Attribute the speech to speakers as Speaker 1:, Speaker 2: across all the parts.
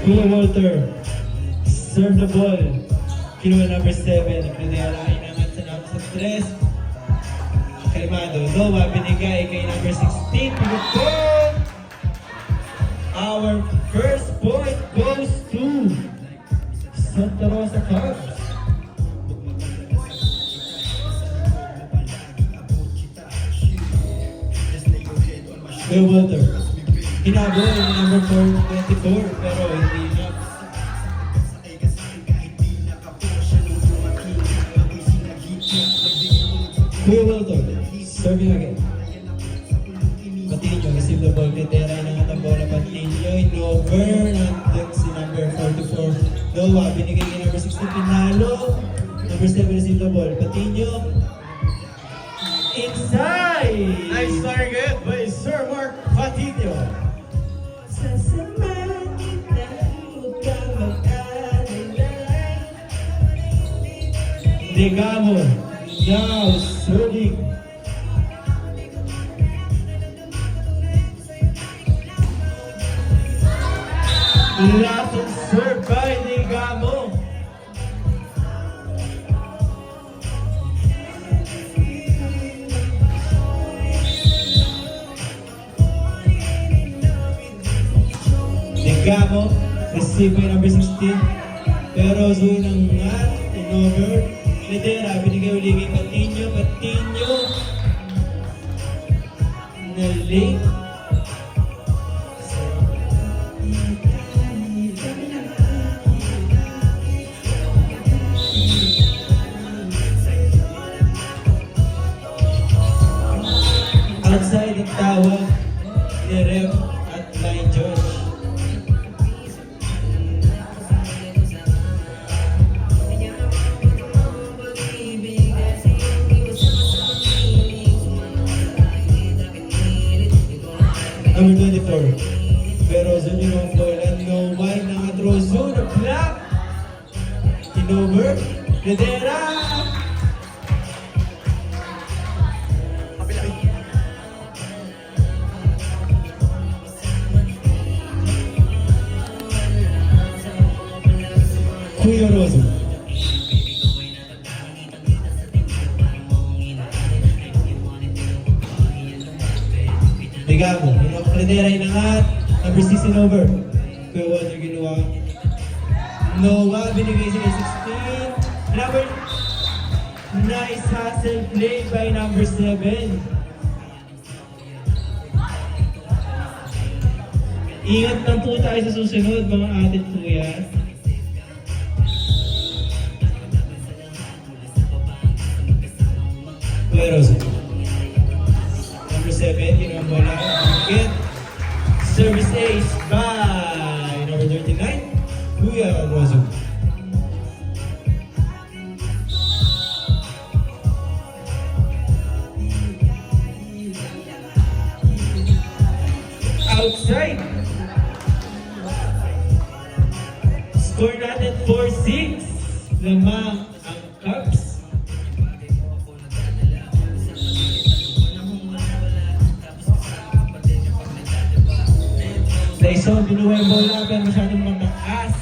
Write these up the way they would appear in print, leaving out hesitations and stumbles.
Speaker 1: Kuya Walter, serve the ball. Kinuha number 7. Pradera inangat sa 3. Kalmado. Noah binigay kay number 16. Pinukon! Our first point goes to Santa Rosa Cubs. Kuya Walter, hinabol yung number 424 pero hindi na. Kuya Walter, serving again. Patinho, receive the ball. Pradera inangat ang bola. Patinho, in-over. Nandun si number 44. Noah, binigay kay number 16. Pinalo. Number 7, receive the ball. Patinho. Inside!
Speaker 2: Nice target by Sir Mark Patino.
Speaker 1: Sasamahan kita, huwag ka mag-alala. Degamo, now serving. Last and served by Degamo. Degamo, receive by number 16. Pero Zoe nang in-over. Pradera, binigay uli kay Patinho. Patinho. Na-late. Outside ang tawag ni Ref at line judge. Number 24. Pero Zun yung mga bola. No wide na throw Zun. A block. In-over. Pradera. Kuya Rosa. Degamo, Pradera inangat, number 16 over. Kuya Walter ginawa. Noah, binigay siya 16. Number, nice hustle play by number 7. Ingat lang po tayo sa susunod, mga atit kuya. Kuya Rosa. Number 7, yun ang bola. Get service ace by number 39, Kuya Rosa. Outside. Score natin 4-6. Lamang ang Cubs. Dyson, binuha yung bola pero masyadong mataas.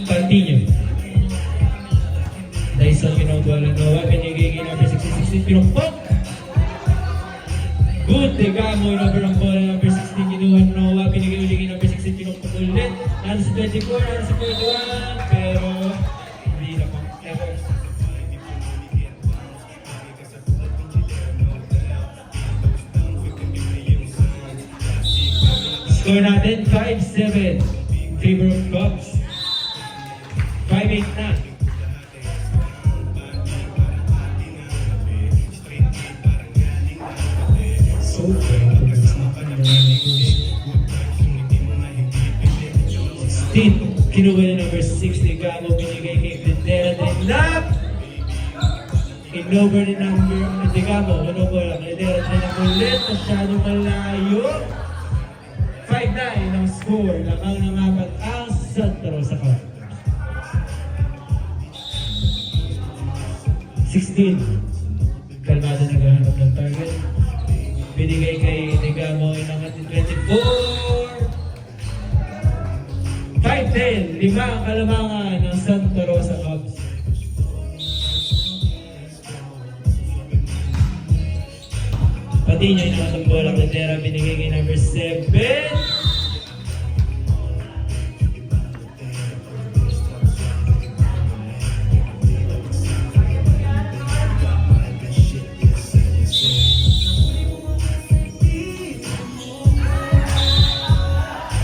Speaker 1: Continue. Dyson, binuha bola. Noah, binigay kay number 66. Pinukpok. Good. Degamo, in-over ang bola. Number 16, kinuha Noah. Binigay uli kay number 16. Pinukpok ulit. Nasa si 24, nasa si 41. Pero hindi na pang ever. Score natin 5-7 in favor of Cubs. 5-8 na. So, Steve, kinuha na number 6 ni Gamo, binigay kay Pradera, Drenap! In-over ni number, ni Gamo, in-over ang Pradera, Drenap ulit, masyadong malayo. 5-9 ang score, lamang ng apat ang Santa Rosa Cubs. 16. kalmado naghahanap ng target. Binigay kay Negamo inangat ni 24. 5-10, 5 ang kalamangan ng Santa Rosa Cubs. Pati niya inangat ang bola kay Tera, binigay kay number 7.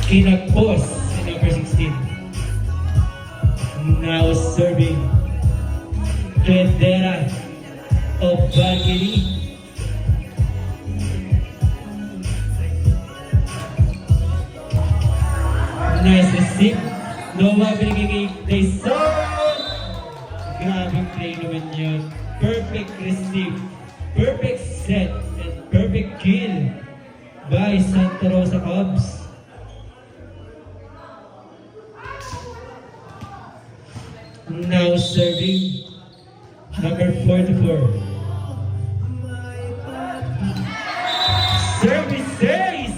Speaker 1: Kinagpos si number 16. Now serving Tendera of Valkyrie. Nice receive. Noah binigay kay Tyson. Grabing play naman yun. Perfect receive, perfect set, and perfect kill by Santa Rosa Cubs. Now serving number 44. Services!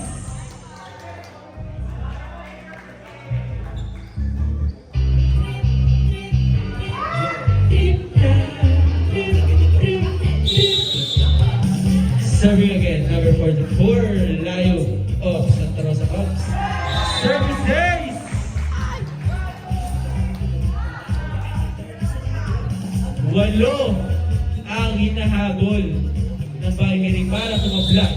Speaker 1: Serving again, number 44, Layo of Santa Rosa Cubs. Services! Walo ang hinahabol ng Valkyrie para tumabla.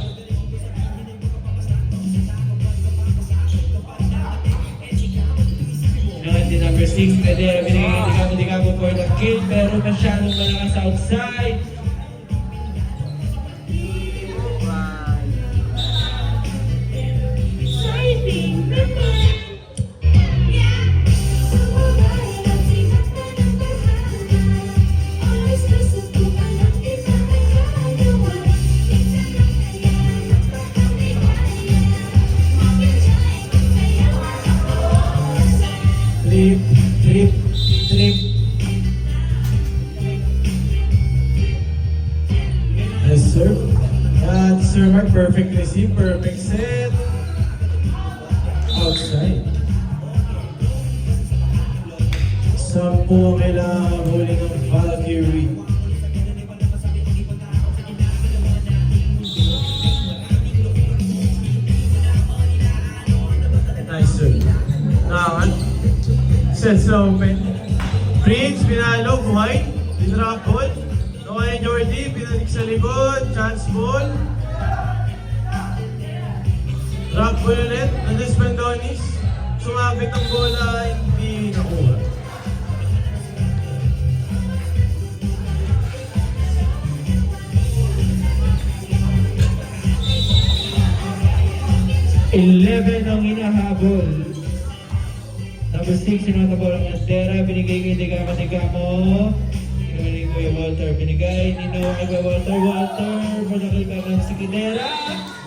Speaker 1: Nangat din number 6, Pedera, binigay kay Digamo for the kill, pero masyadong malakas outside. Trip.
Speaker 2: Nice serve. Sir Mark, perfect receive, perfect set. Outside. 10 ang kailangan huli ng Valkyrie. Nice serve. Nakan. Sets open. Prince, pinalo, buhay. Dinrap ball. Noah and Jordy, pinalik sa likod. Chance ball. Drop ball ulit. Andres Bandonis. Sumabit ang bola, hindi nakuha.
Speaker 1: Ang hinahabol. Number 6, sinatabaw ng Andera, binigay kay Digamo. Binigay ko yung Walter, binigay ni Noah kay Walter, padakal ka ng si Kidera.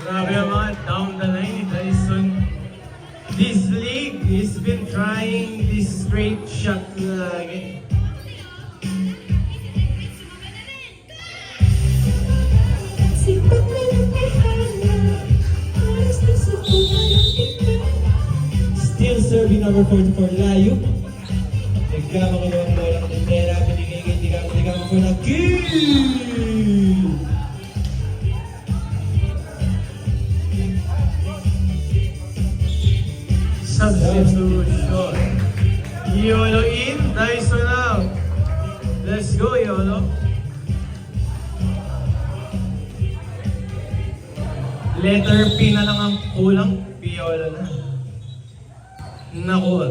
Speaker 2: Grabe naman, down the line ni Tyson. This league has been trying this straight shot lagi.
Speaker 1: Still serving number 44, Layo. Digamo ko yung bola ng Andera, binigay kay Digamo for the kill!
Speaker 2: Substitution. Yolo in, Tyson out. Let's go, Yolo. Letter P na lang ang kulang, Yolo na. Naku,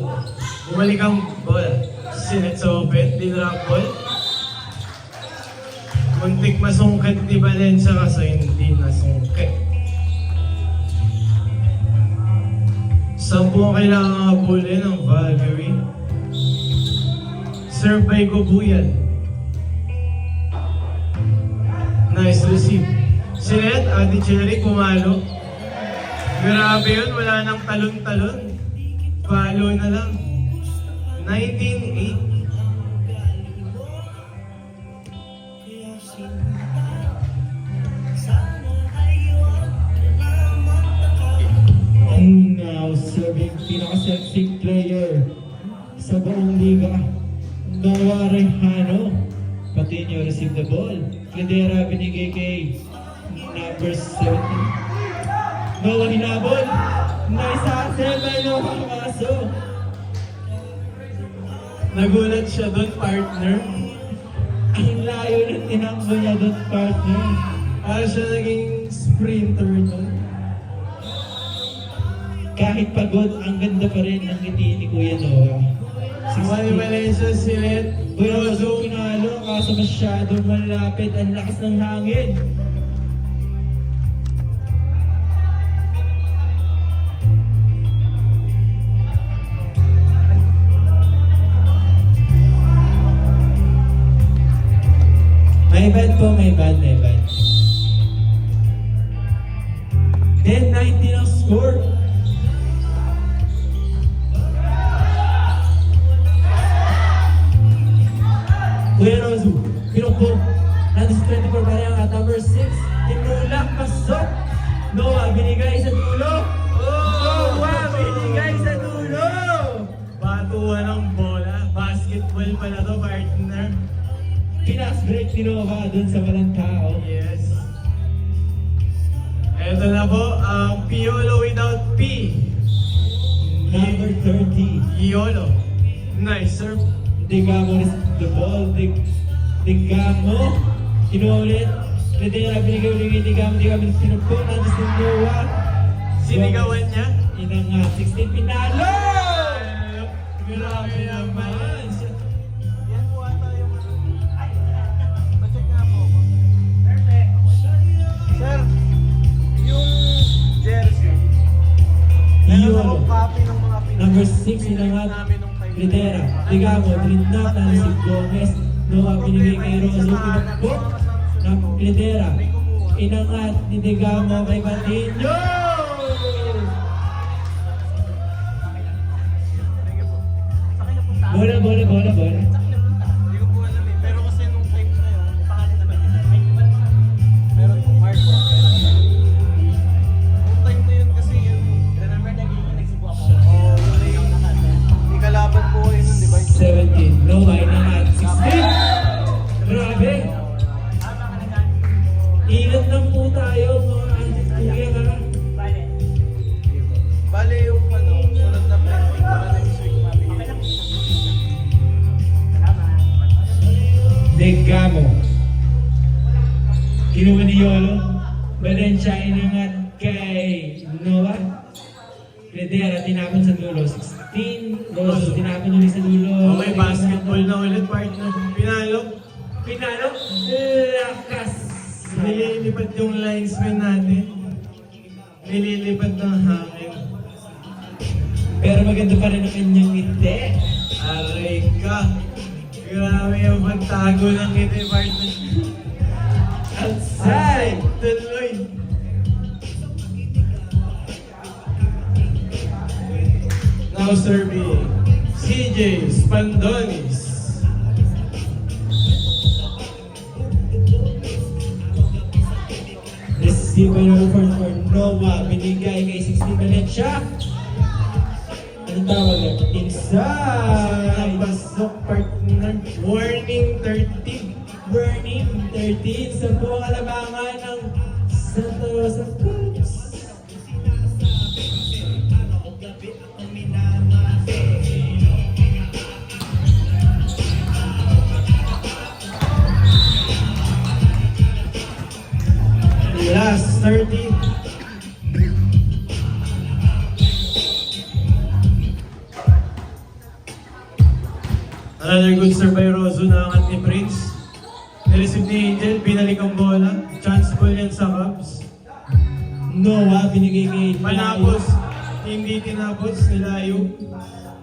Speaker 2: bumalik ang bola. Sinets open, dinrap ball. Muntik masungkat ni Valencia kaso hindi nasungkat. 10 ang kailangan habulin ng Valkyrie. Serve by Gobuyan. Nice receive. Sinet, Ate Cherry, pumalo. Grabe yun, wala nang talon-talon. Follow na lang. 19-8.
Speaker 1: serving pinaka-sexy player sa buong liga. Noah Rejano. Patino receive the ball. Cledera binigay kay number 17. Noah hinabol. Nice hustle by Noah Kaso.
Speaker 2: Nagulat siya doon, partner.
Speaker 1: Ang layo ng tinakbo niya doon, partner.
Speaker 2: Para siya naging sprinter doon.
Speaker 1: Kahit pagod, ang ganda pa rin ng ngiti ni Kuya Noah.
Speaker 2: Wally Valencia, Silet,
Speaker 1: Pero
Speaker 2: Rozo.
Speaker 1: pinalo, kaso masyadong malapit. Ang lakas ng hangin. May bad po, may bad. 10-19 ang score. Kuya Rozu, pinukpok. Nandun sa 24 pa rin at number 6. Tinulak, pasok. Noah, binigay sa dulo. Noah, binigay sa dulo.
Speaker 2: Batuan ng bola. Basketball pala to, partner.
Speaker 1: Pinas-break ni Noah dun sa walang tao.
Speaker 2: Yes. Ito na po, ang Piolo without P.
Speaker 1: Number 30.
Speaker 2: Yolo. Nice, sir.
Speaker 1: Digamo receive the ball. Digamo. Inulit. Cledera, binigay. Digamo pinukpok. Nandun sa Noah.
Speaker 2: Sinigawan niya.
Speaker 1: Inangat. 16 pinalo!
Speaker 2: Grabe naman.
Speaker 3: Yan po ata yung pacheck nga po. Perfect. Sir, yung jersey. Meron
Speaker 1: Yolo.
Speaker 3: akong copy ng mga
Speaker 1: Number 6, inangat.
Speaker 3: namin nung time.
Speaker 1: Cledera. Digamo. Trinidad. Nandun si Gomez. Noah, binigay kay Rozo. Pinukpok. Ng Cledera. Inangat ni Digamo kay Patino. Bola.
Speaker 3: Hindi ko po alam eh. Pero kasi nung time na yun, pangalan naman yun. Meron po Mark po. Nung time na yun kasi yun. Remember naging nagsipo ako? Oo, yun yung nakata. May kalaban po kayo nun, di ba?
Speaker 1: 17. Noah, inangat. 16. Grabe. Ingat lang po tayo mga antis kuya ha.
Speaker 3: Bale yung ano, sunod na printing para na yung swing mabigay.
Speaker 1: Digamo. Kinuha ni Yolo. Valencia inangat kay Noah. Cledera tinapon sa dulo. 16. Rosso tinapon ulit sa dulo.
Speaker 2: Okay, basketball na ulit, partner. Pinalo.
Speaker 1: Pinalo. Lakas.
Speaker 2: Nililipat yung linesman natin. Nililipat ng hangin.
Speaker 1: Pero maganda pa rin ang kanyang ngiti.
Speaker 2: Aray ka. Grabe yung pagtago ng ngiti, partner.
Speaker 1: Outside.
Speaker 2: Tuloy. Now serving, CJ Spandonis.
Speaker 1: Receive over for Noah. Binigay kay 16 Valencia. Anong tawag yan? Inside.
Speaker 2: Pasok, partner. Warning 30.
Speaker 1: Burning 13 sa buong alamangan ng Santa Rosa Cubs.
Speaker 2: Last 30. Another good serve by Rozo na angat ni Prince. Nireceive ni Angel, binalik ang bola. Chance ball yan sa Cubs.
Speaker 1: Noah binigay kay
Speaker 2: Panapos, hindi tinapos, nilayo.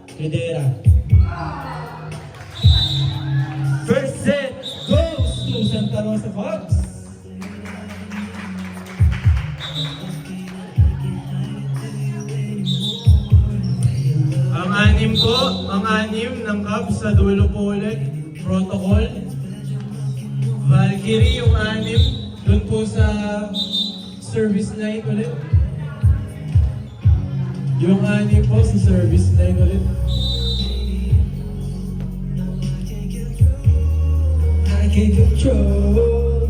Speaker 1: Cledera. First set goes to Santa Rosa Cubs.
Speaker 2: Ang anim ng Cubs sa dulo po ulit. Protocol. Valkyrie yung anim. Doon po sa service line ulit. Yung ani po sa service line ulit.
Speaker 1: I can't control.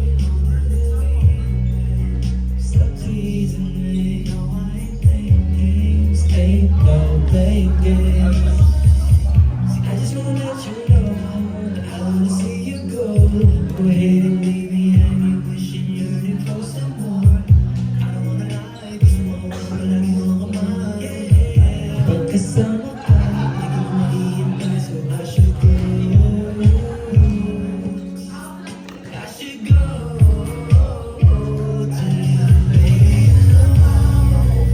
Speaker 1: Stop teasing me. No, I ain't playing games. Ain't no playing games. I just wanna let you know that I wanna see you go. Go ahead and leave me hanging, wishing you're close some more. I don't wanna lie, cause I'm all over like you on my mind. Pagkasama ka, ikaw maiintay, so I should go. I should go to you, baby.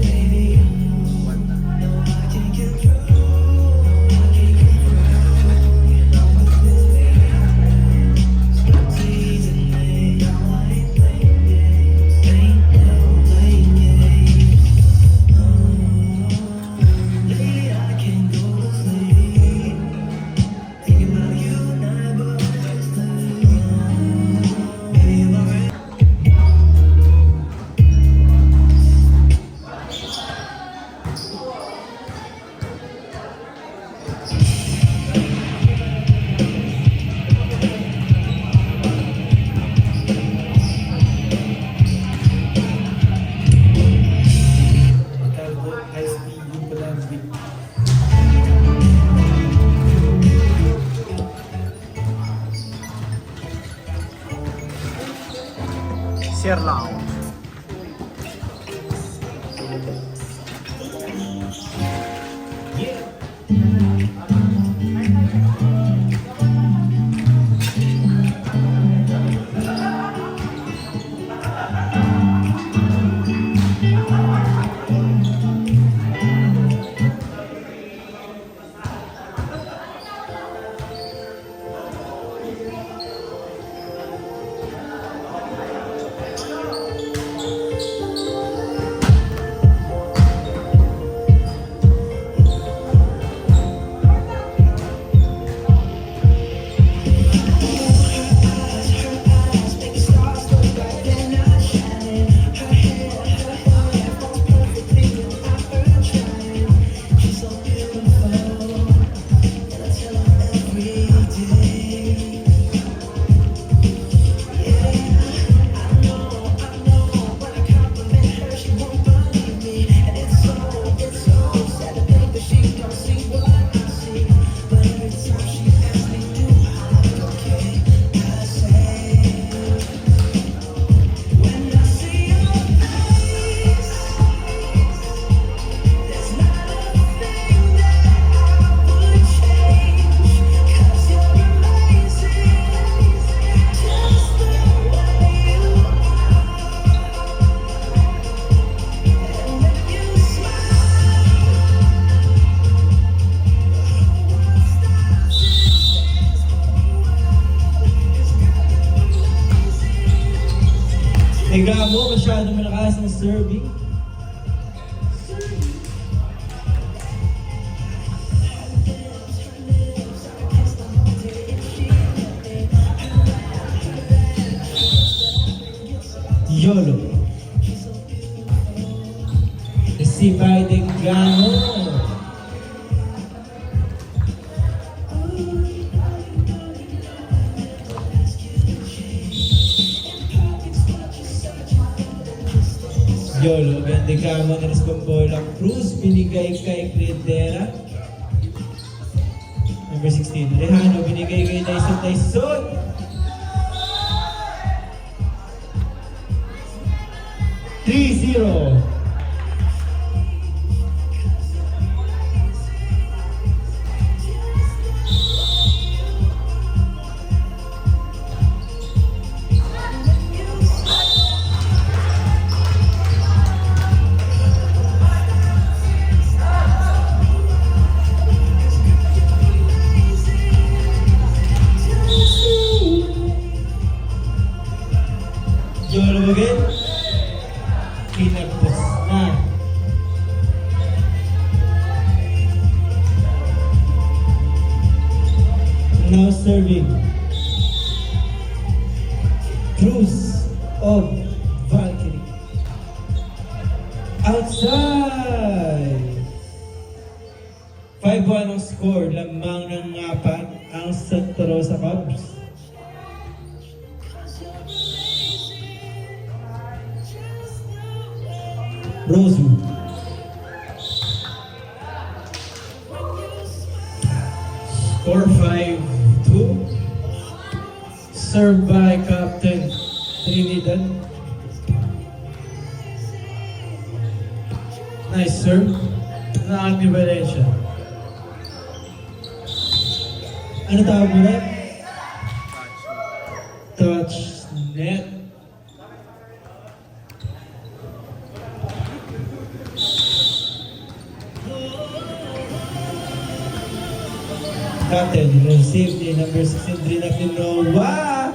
Speaker 1: Baby, no, I can't control. I can't control. Stop teasing me. No, I ain't playing games. Ain't no playing games. Lately I can't go to sleep. Thinking about you and I both sleep. Baby, you're alright.
Speaker 2: High speed yung pala ang beat.
Speaker 3: Sir Lounge.
Speaker 1: Higa mo, masyado malakas ang serving. YOLO. Si Biden Gano. YOLO, Bendigamo na Responbola Cruz, binigay kay Clintera. Number 16, Lejano, binigay kay Tyson Tyson. $3-0. YOLO again. Kinagpos na. Now serving. Cruz of Valkyrie. Outside. 5-1 ang score, lamang ng apat ang Santa Rosa Cubs. Rosewood.
Speaker 2: Score 5-2. Served by Captain Trinidad. Nice serve. Nakak ni Valencia.
Speaker 1: Ano tawag mo na? Touch net. Captain, received the number 63 na Noah.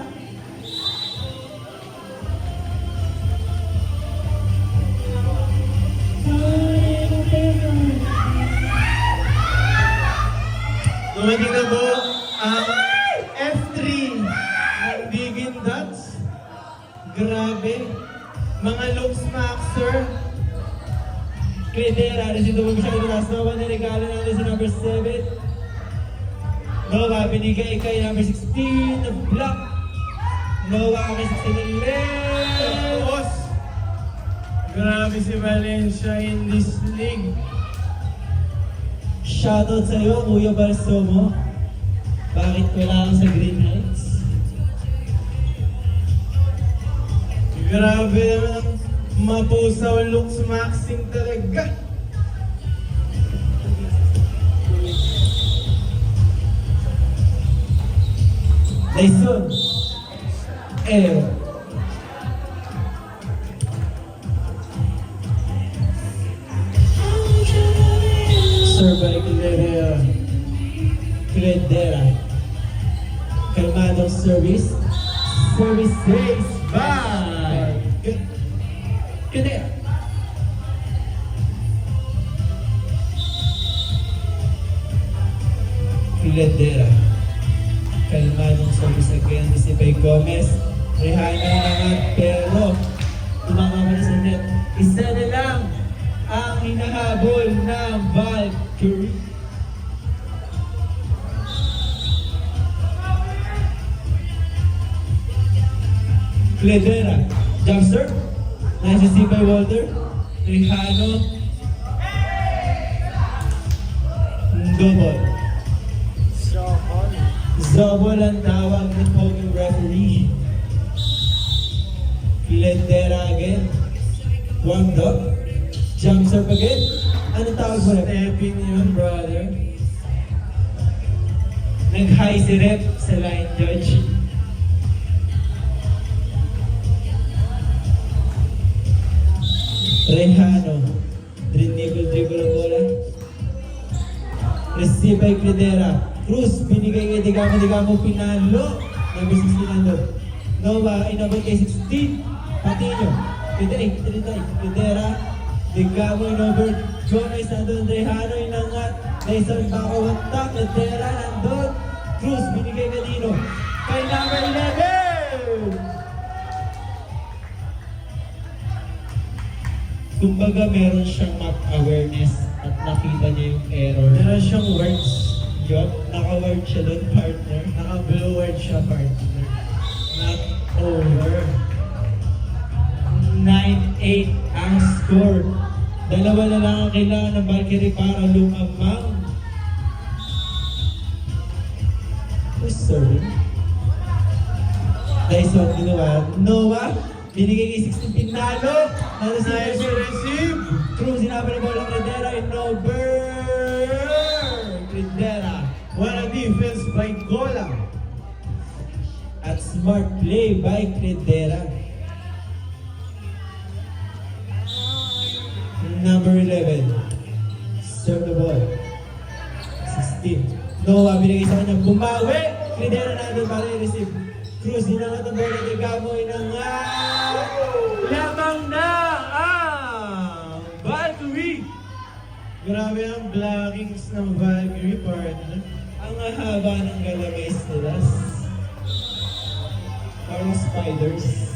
Speaker 2: Dumating na po ang F3 ng Bigin Dots. Grabe. Mga looks maxer.
Speaker 1: Credera, resito mo siya itaas. Noah na regalo natin sa number 7. Noah, binigay kay number 16 na block. Noah kay 16 na left.
Speaker 2: Boss. Grabe si Valencia in this league.
Speaker 1: Shoutout sa'yo, Kuya Balsomo. Bakit wala kang sa Green Heights?
Speaker 2: Grabe naman ang mapusaw looks maxing talaga.
Speaker 1: Dyson. Aero. Serve by Credera. Kalmadong service. Service race by Credera. Credera. Kalmadong service again. Si Bay Gomez. Rehana naman pero tumama na sa net. Isa na lang ang hinahabol ng Valkyrie. Cledera, jump serve. Nasa si by Walter. Rehano. Double. Zobol ang tawag ng poging referee. Cledera again. One dog. Jump serve again. Anong tawag mo na?
Speaker 2: Stepping yun, brother.
Speaker 1: Nag-high si Rep sa line judge. Rehano. Dribble ang bola. Receive by Cledera. Cruz, binigay kay Digamo, pinalo. Number 16 nandun. Nova, inabot kay 16. Patino. Cledera. Digamo, inabot. Gomez nandun. Rehano, inangat. Dyson, bakawanta. Cledera, nandun. Cruz, binigay kay Dino. Kay number 11. Kumbaga meron siyang map awareness at nakita niya yung error.
Speaker 2: Meron siyang words.
Speaker 1: Yup, naka-word siya doon, partner.
Speaker 2: Naka-blue word siya, partner. Not over.
Speaker 1: 9-8 ang score. Dalawa na lang ang kailangan ng Valkyrie para lumamang. Who's serving? Dyson, ginawa. Noah, binigay kay 16 pinalo.
Speaker 2: Nice receive.
Speaker 1: Cruz, sinabi ng bola Credera in over. Credera.
Speaker 2: What a defense by Gola.
Speaker 1: At smart play by Credera. Number 11. Serve the ball. 16. Noah, binigay sa kanya. Bumawi. Credera na doon para i-receive. Cruz, hinangat ang bola. Digamo, inangat. Lamang na ang Valkyrie.
Speaker 2: Grabe ang blockings ng Valkyrie, partner.
Speaker 1: Ang haba ng galagay nila. Parang spiders.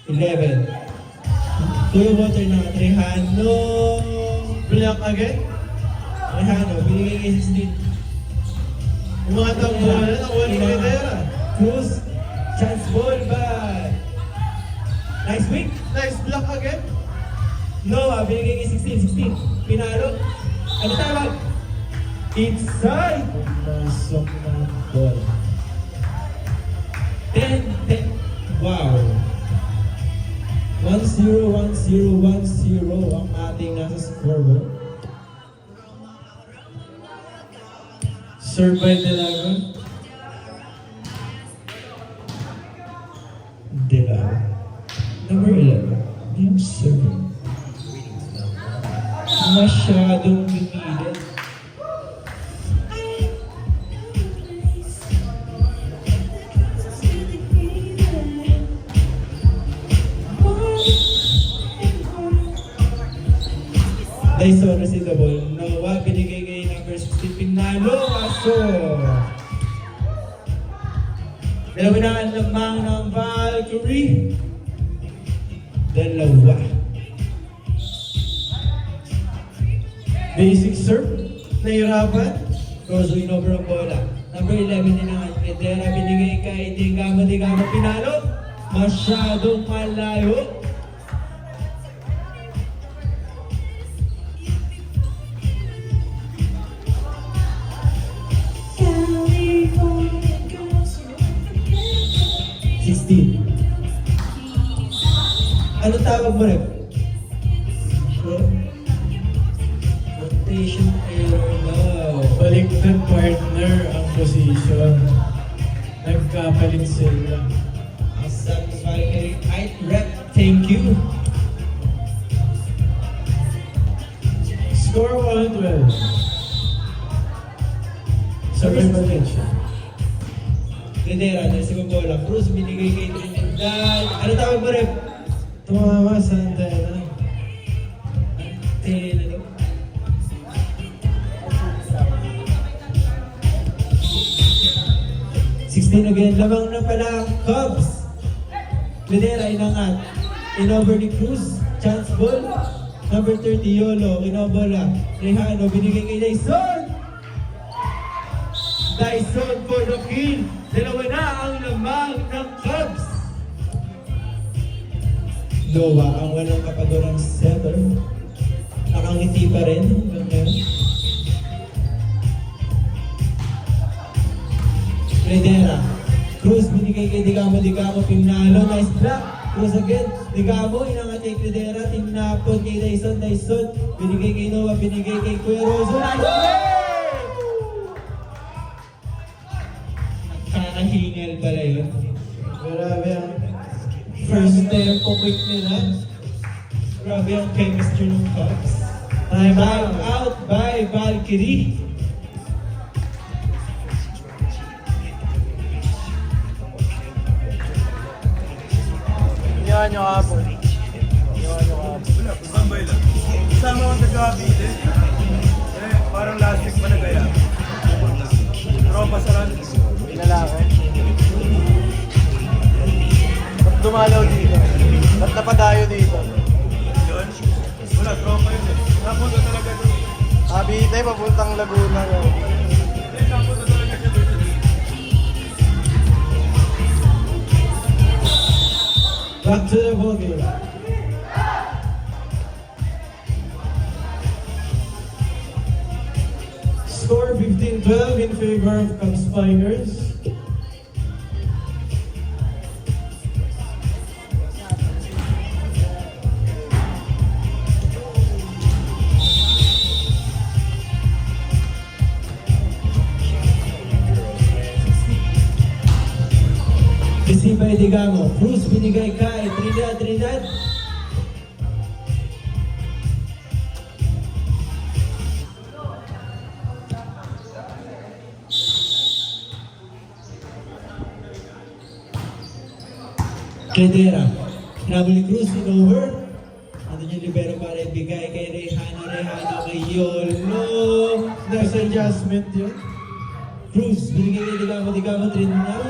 Speaker 1: 11. Kuya Water na Trejano.
Speaker 2: Block again.
Speaker 1: Rehano, binigay kay 16.
Speaker 2: Yung mga tambuhan na nakuha ni Credera.
Speaker 1: Cruz, chance ball by. Nice week.
Speaker 2: Nice block again.
Speaker 1: Noah, binigay kay 16. Pinalo. Ano tawag? Inside. Masok na ball. 10. Wow. 1-0 ang ating nasa scoreboard.
Speaker 2: Serve by Delago.
Speaker 1: Delago. Number 11. Yung server. Masyadong pinilit. Dyson receive the ball. Noah, binigay kay number 16. Pinalo. Kaso. Dalawa na ang lamang ng Valkyrie. Dalawa.
Speaker 2: Basic serve. Nahirapan.
Speaker 1: Crossway over ang bola. Number 11 din ang Edera. Binigay kay Digamo. Pinalo. Masyadong malayo. Ano tawag mo rin? Rotation error daw.
Speaker 2: Baliktad partner ang position. Nagkapalit sila.
Speaker 1: Asang Valkyrie height rep. Thank you.
Speaker 2: Score 112. Sabi ba din siya?
Speaker 1: Trinidad, nasa bola. Cruz binigay kay Trinidad. Ano tawag mo rin?
Speaker 2: Tumama sa antena.
Speaker 1: Trinidad. 16 again. Lamang na pala ang Cubs. Lidera inangat. Inover ni Cruz. Chance ball. Number 30, Yolo. Inobola. Rehano. Binigay kay Dyson. Dyson for the kill. Dalawa na ang lamang ng Cubs. Noah ang walang kapagurang setter. Nakangiti pa rin. Redera. Cruz binigay kay Digamo. Pinalo. Nice block. Cruz again. Digamo. Inangat kay Redera. Tinapon kay Dyson. Binigay kay Noah. Binigay kay Kuya Rozo. Nice play! Kakahingal pala yun.
Speaker 2: Grabe ang
Speaker 1: First tempo quick nila. Grabe ang chemistry ng Cubs. Time out by Valkyrie.
Speaker 3: Iniwan nyo kapon.
Speaker 4: Tambay lang. Kasama ko sa Cavite. Parang last week pa na kaya. Tropa sa run.
Speaker 3: Pinalako. Ba't dumalaw dito? Ba't napadayo dito?
Speaker 4: Yun. Wala, tropa yun eh. Napunta talaga doon.
Speaker 3: Cavite, papuntang Laguna.
Speaker 4: Napunta talaga siya doon.
Speaker 1: Back to the ball game.
Speaker 2: score 15-12 in favor of Cubs Spiders.
Speaker 1: Receive by Digamo. Cruz binigay kay Trinidad. Credera. Travel ni Cruz in over. Ano yung libero para ibigay kay Rehano kay Yolo.
Speaker 2: There's adjustment yun.
Speaker 1: Cruz binigay kay Digamo Trinidad.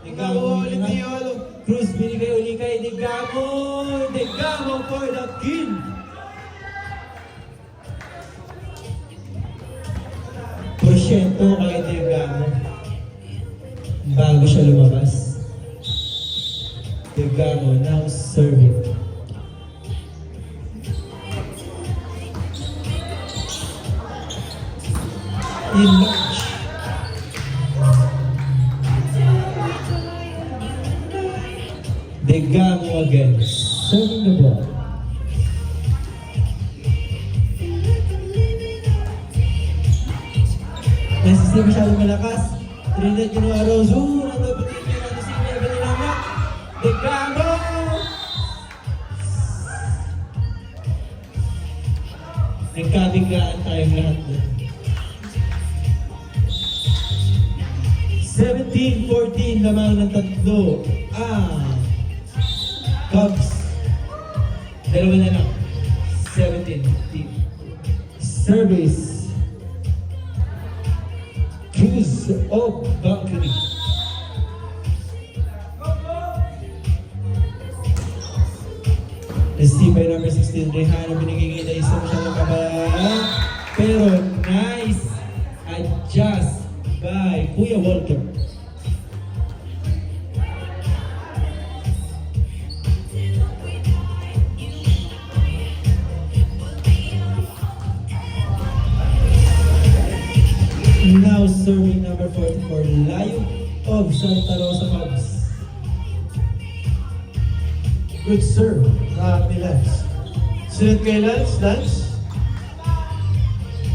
Speaker 2: Nakuha ulit ni Yolo.
Speaker 1: Cruz binigay uli kay Digamo for the kill. Porsyento kay Delgado. Bago siya lumabas. Delgado now serving. In March. Delgado again. Serving the ball. Nasisi masyadong malakas. Trinidad ginawa Rosu. Nando Petit na si Melvin Ilanga. Delgado! Nagkabiglaan tayong lahat na. 17-14 lamang ng tatlo. Cubs. Dalawa na lang. 17-15. Service. Cruz of Valkyrie. Receive by number 16, Rehano, binigay kay Daiso, masyadong kabala. Pero nice adjust by Kuya Walter. Now serving number 44, Layo of Santa Rosa Cubs.
Speaker 2: Good serve. Ni Lance. Sunod kay Lance.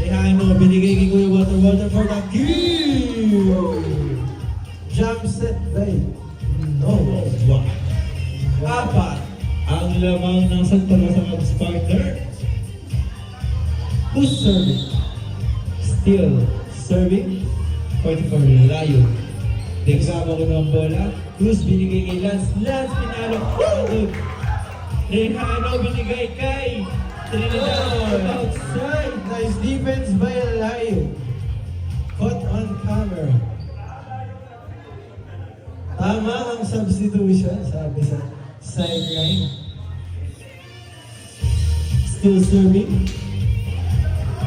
Speaker 1: Rehano, binigay kay Kuya Walter for the kill!
Speaker 2: Jump set by
Speaker 1: Wow. Apat ang lamang ng Santa Rosa Cubs partner. Who's serving? Still serving. 44, Layo. Nagsama ko ng bola. Cruz binigay kay Lance. Lance pinalo. Rehano binigay kay Trinidad.
Speaker 2: outside. Nice defense by Layo. Caught on camera. Tama ang substitution, sabi sa sideline.
Speaker 1: Still serving.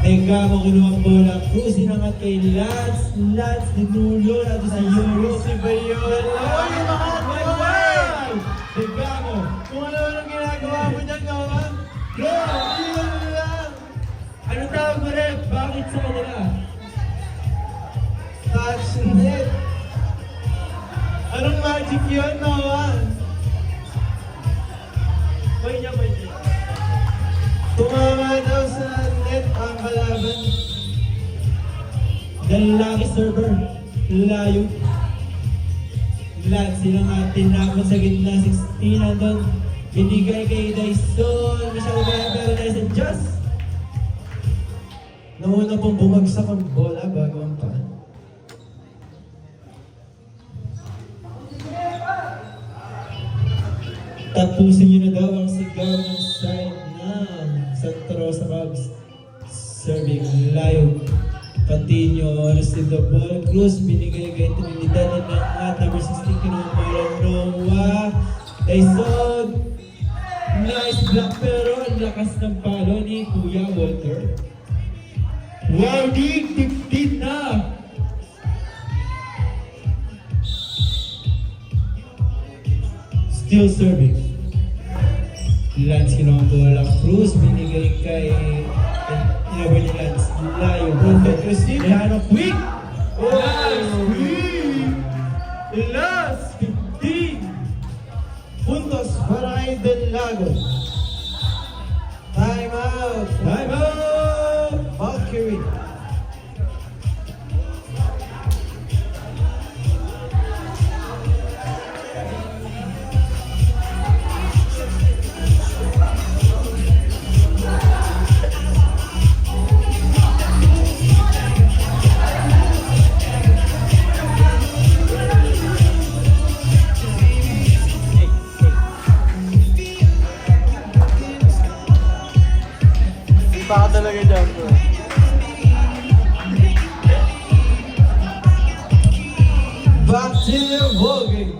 Speaker 1: Delgado kinuha ang bola. Cruz inangat kay Lance. Lance dinulo natin sa Euro.
Speaker 2: Si Bayon. Ay, mga
Speaker 1: Wow! Delgado.
Speaker 2: Kung ano ang ginagawa mo dyan, Noah?
Speaker 1: Bro!
Speaker 2: Iyon lang.
Speaker 1: Anong tawag mo rin? Bakit sa kanila?
Speaker 2: Touch net. Anong magic yun, Noah?
Speaker 3: May niya.
Speaker 2: Tumama daw sa net ang kalaban.
Speaker 1: The lucky server. Layo. Lance silang tinapon sa gitna. 16 nandun. Binigay kay Dyson. Masyado kaya pero Dyson just.
Speaker 2: Nauna pong bumagsak ang bola bago ang paa.
Speaker 1: Tapusin nyo na daw ang sigaw ng side ng Santa Rosa Cubs. Serving Layo. Continue. Receive the ball. Cruz binigay kay Trinidad at nangat. Number 16 kinuha bola. Noah. Dyson. Nice block pero ang lakas ng palo ni Kuya Walter. Warning 15 na. Still serving. Lance kinuha ang bola. Cruz binigay kay Never ni Lance. Layo. Perfect receive. Rehano quick. Nice quick. Last 15
Speaker 2: Puntos para kay Delgado. Time out.
Speaker 1: Time out.
Speaker 2: Valkyrie.
Speaker 3: Baka talaga dyan, bro.
Speaker 2: Back to the ball game.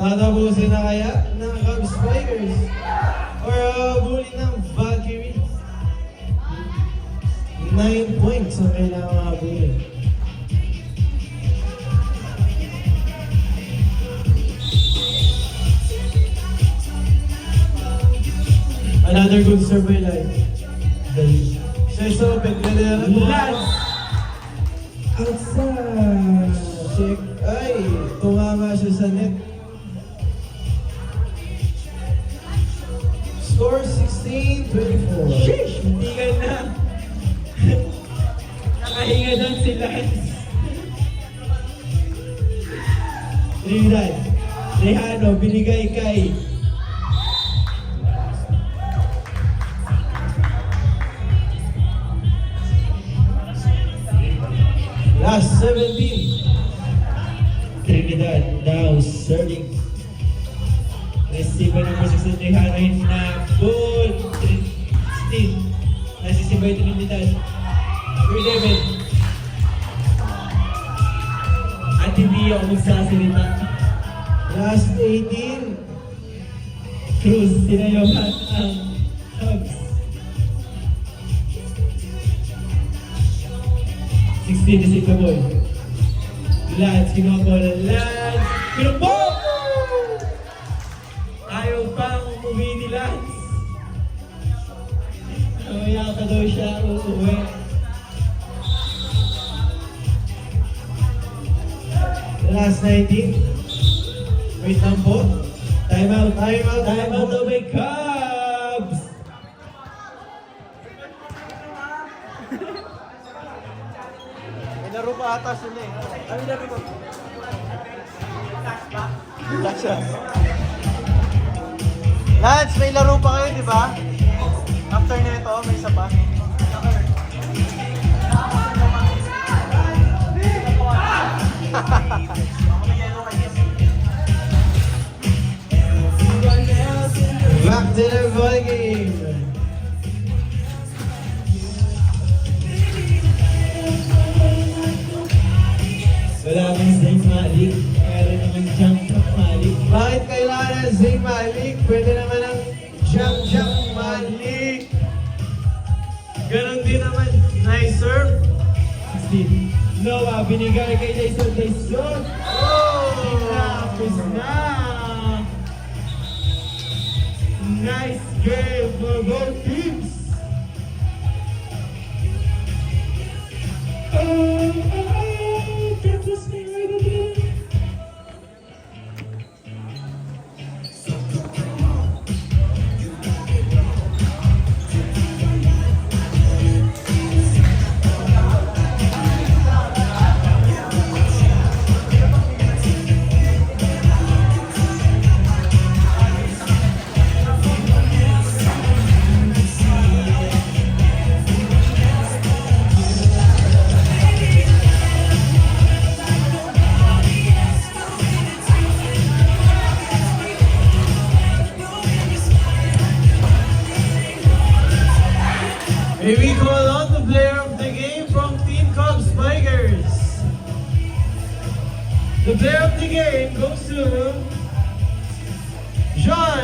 Speaker 2: Tatapusin na kaya ng Cubs Spikers or bully ng Valkyrie.
Speaker 1: 9 points ang kailangan makabuhin.
Speaker 2: Another good serve by Lai. So, open. Ganda na.
Speaker 1: Lance! Outside!
Speaker 2: Check. Ay, tumama siya sa net. Score 16-24.
Speaker 1: Sheesh! Hindi ka na. Nakahinga doon si Lance. Trinidad. Rehano, binigay kay
Speaker 2: Last 17.
Speaker 1: Trinidad now serving. Receiver number 6 na Rehano hinabol. 16. Nasisibay Trinidad. Number 11. At hindi ako magsasalita.
Speaker 2: Last 18.
Speaker 1: Cruz, sinayawan ang Cubs. 16 is the boy. Lance, kinuha ko ng Lance. Pinupok! Ayaw pang umuwi ni Lance. Mamaya ka daw siya uuwi.
Speaker 2: Last 19. Wait lang po.
Speaker 1: Time out daw by Cubs.
Speaker 3: May laro pa ata sila eh. May laro pa. Lance, may laro pa kayo, di ba? After nito, may isa pa.
Speaker 2: Back to the ball game.
Speaker 1: Wala kang Zayn Malik. Meron naman Jump Malik.
Speaker 2: Bakit kailangan ng Zayn Malik? Pwede naman ang Jump Malik. Ganon din naman. Nice serve.
Speaker 1: 16. Noah, binigay kay Jason. Jason! Tinapos na! Nice game for both teams! That was me right again.
Speaker 2: May we call on the player of the game from Team Cubs Tigers. The player of the game goes to John